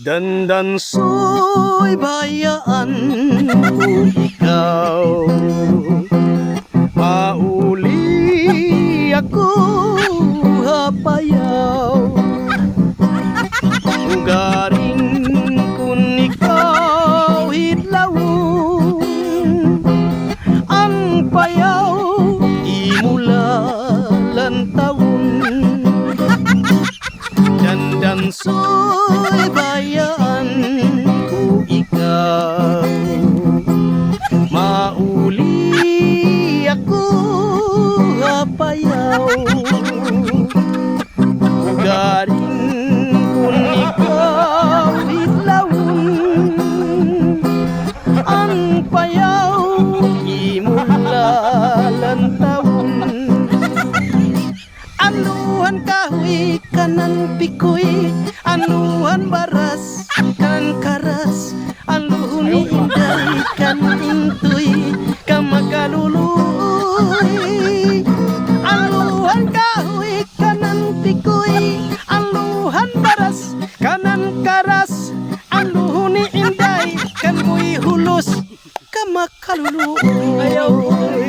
Dandan so'y bayaan ko ikaw. Mauli ako hapayaw. Garing kun ikaw hidlawon. Ang payaw imula lantawon. Dandan so'y bayaan ko ikaw. Mauli ako hapayaw. Garing kun ikaw hidlawon. Ang payaw imula lantawon. Anuhan kahoy kanan pikoy, anuhan baras kanan karas, anuhun inday kan intoy kamakaluluy. Anuhan kahoy kanan pikoy, anuhan baras kanan karas, anuhun inday kan moy hulos kamakaluluy.